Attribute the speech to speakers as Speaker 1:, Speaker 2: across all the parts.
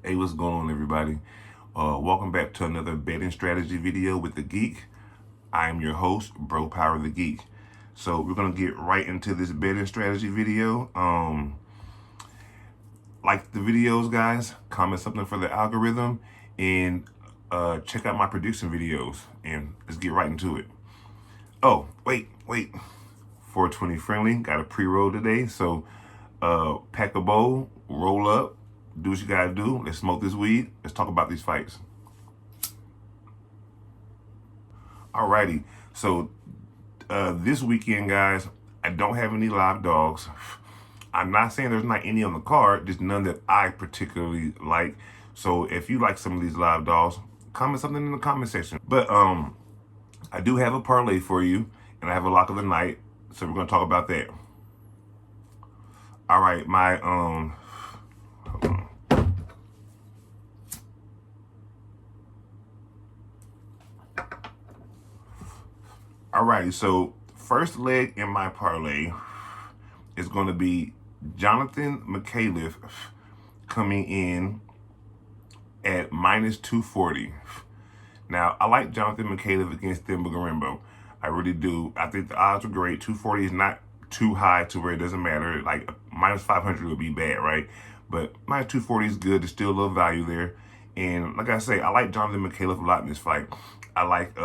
Speaker 1: Hey, what's going on, everybody? Welcome back to another betting strategy video with the Geek. I am your host, Bro Power the Geek. So we're gonna get right into this betting strategy video. Like the videos, guys. Comment something for the algorithm, and check out my prediction videos. And let's get right into it. Oh, wait. 420 friendly. Got a pre-roll today, so pack a bowl, roll up. Do what you gotta do. Let's smoke this weed. Let's talk about these fights. Alrighty. So this weekend, guys, I don't have any live dogs. I'm not saying there's not any on the card, just none that I particularly like. So if you like some of these live dogs, comment something in the comment section. But I do have a parlay for you, and I have a lock of the night. So we're gonna talk about that. All right, my hold on. Alrighty, so first leg in my parlay is going to be Jonathan McCaleb coming in at minus 240. Now, I like Jonathan McCaleb against Thimba Garimbo. I really do. I think the odds are great. 240 is not too high to where it doesn't matter. Like minus 500 would be bad, right? But minus 240 is good. There's still a little value there. And like I say, I like Jonathan McCaleb a lot in this fight. I like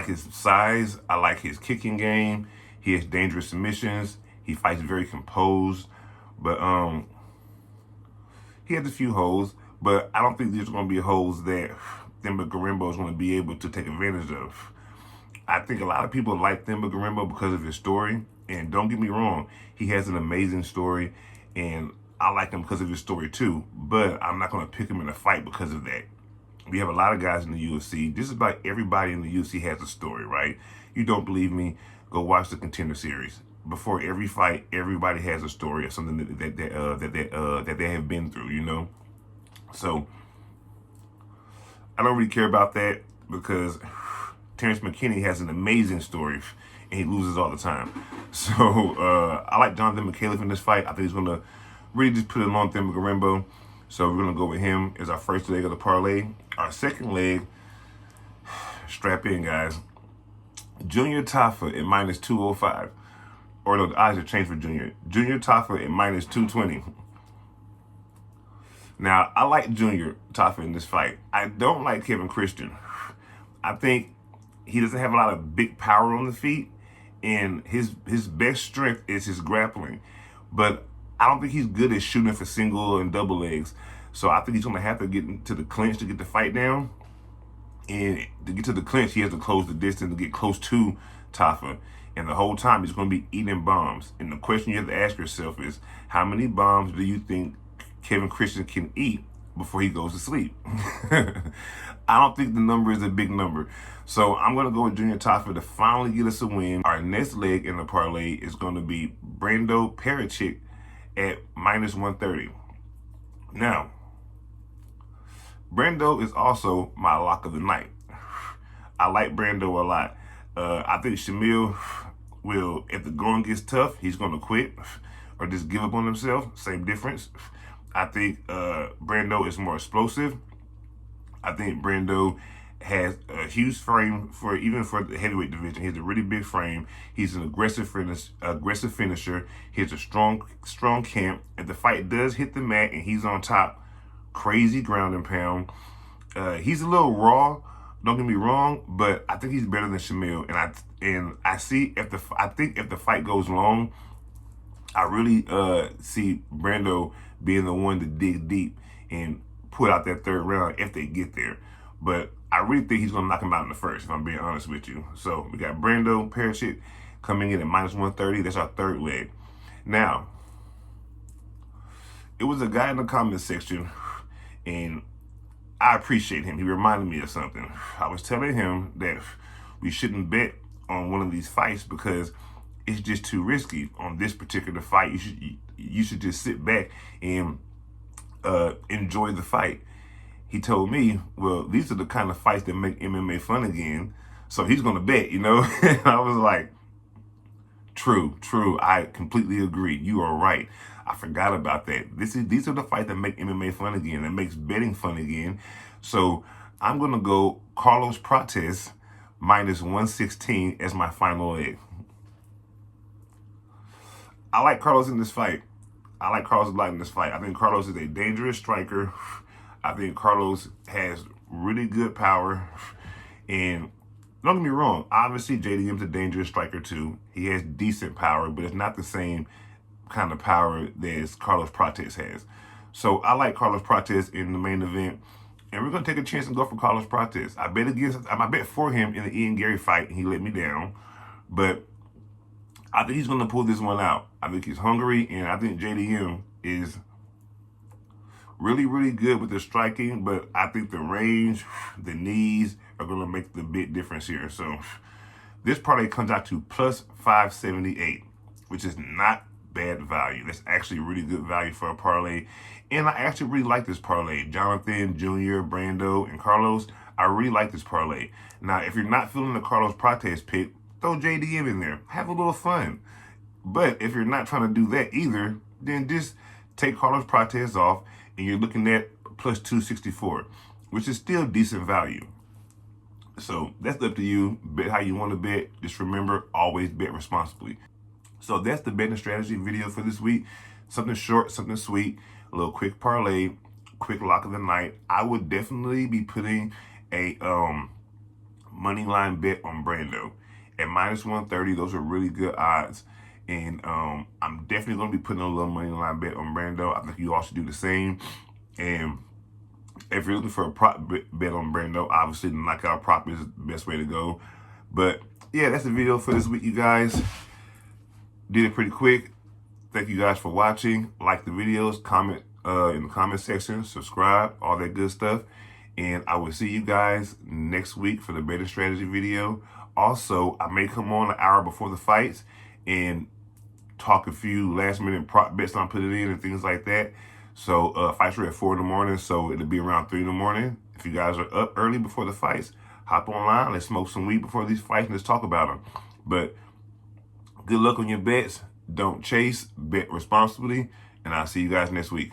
Speaker 1: his size. I like his kicking game. He has dangerous submissions. He fights very composed. But he has a few holes. But I don't think these are going to be holes that Thimba Garimbo is going to be able to take advantage of. I think a lot of people like Thimba Garimbo because of his story. And don't get me wrong, he has an amazing story. And I like him because of his story too. But I'm not going to pick him in a fight because of that. We have a lot of guys in the UFC. Just about everybody in the UFC has a story, right? You don't believe me? Go watch the Contender Series. Before every fight, everybody has a story of something that they have been through, you know. So I don't really care about that because Terrence McKinney has an amazing story and he loses all the time. So I like Jonathan McCaleb in this fight. I think he's gonna really just put it on Thimba Garimbo. So we're going to go with him as our first leg of the parlay. Our second leg, strap in, guys. Junior Tafa at minus 205. Or no, the odds have changed for Junior. Junior Tafa at minus 220. Now, I like Junior Tafa in this fight. I don't like Kevin Christian. I think he doesn't have a lot of big power on the feet. And his best strength is his grappling. But I don't think he's good at shooting for single and double legs. So I think he's going to have to get into the clinch to get the fight down. And to get to the clinch, he has to close the distance to get close to Tafa. And the whole time, he's going to be eating bombs. And the question you have to ask yourself is, how many bombs do you think Kevin Christian can eat before he goes to sleep? I don't think the number is a big number. So I'm going to go with Junior Tafa to finally get us a win. Our next leg in the parlay is going to be Brando Parachik at minus 130. Now, Brando is also my lock of the night. I like Brando a lot. I think Shamil will, if the going gets tough, he's going to quit or just give up on himself. Same difference. I think Brando is more explosive. I think Brando has a huge frame for the heavyweight division. He has a really big frame. He's an aggressive finisher. He has a strong camp. If the fight does hit the mat and he's on top, crazy ground and pound. He's a little raw. Don't get me wrong, but I think he's better than Shamil. And I think if the fight goes long, I really see Brando being the one to dig deep and put out that third round if they get there. But I really think he's going to knock him out in the first, if I'm being honest with you. So we got Brando Parachik coming in at minus 130. That's our third leg. Now, it was a guy in the comment section, and I appreciate him. He reminded me of something. I was telling him that we shouldn't bet on one of these fights because it's just too risky on this particular fight. You should just sit back and enjoy the fight. He told me, well, these are the kind of fights that make MMA fun again. So he's going to bet, you know? And I was like, True. I completely agree. You are right. I forgot about that. These are the fights that make MMA fun again. That makes betting fun again. So I'm gonna go Carlos Prates minus 116 as my final leg. I like Carlos in this fight. I like Carlos a lot in this fight. I think Carlos is a dangerous striker. I think Carlos has really good power. And don't get me wrong, obviously JDM's a dangerous striker too. He has decent power, but it's not the same kind of power that Carlos Prates has. So I like Carlos Prates in the main event. And we're gonna take a chance and go for Carlos Prates. I bet for him in the Ian Gary fight, and he let me down. But I think he's going to pull this one out. I think he's hungry, and I think JDM is really good with the striking, but I think the range, the knees are going to make the big difference here. So this parlay comes out to plus 578, which is not bad value. That's actually really good value for a parlay. And I actually really like this parlay. Jonathan, Jr., Brando, and Carlos, I really like this parlay. Now, if you're not feeling the Carlos Prates pick, throw JDM in there. Have a little fun. But if you're not trying to do that either, then just take Carlos Prates off, and you're looking at plus 264, which is still decent value. So that's up to you. Bet how you want to bet. Just remember, always bet responsibly. So that's the betting strategy video for this week. Something short, something sweet, a little quick parlay, quick lock of the night. I would definitely be putting a money line bet on Brando at minus 130. Those are really good odds. And I'm definitely going to be putting a little money line bet on Brando. I think you all should do the same. And if you're looking for a prop bet on Brando, obviously the knockout prop is the best way to go. But yeah, that's the video for this week, you guys. Did it pretty quick. Thank you guys for watching. Like the videos, comment in the comment section, subscribe, all that good stuff. And I will see you guys next week for the betting strategy video. Also, I may come on an hour before the fights and talk a few last minute prop bets I'm putting in and things like that. So fights are at 4 in the morning, so it'll be around 3 in the morning. If you guys are up early before the fights, hop online, let's smoke some weed before these fights and let's talk about them. But good luck on your bets. Don't chase, bet responsibly, and I'll see you guys next week.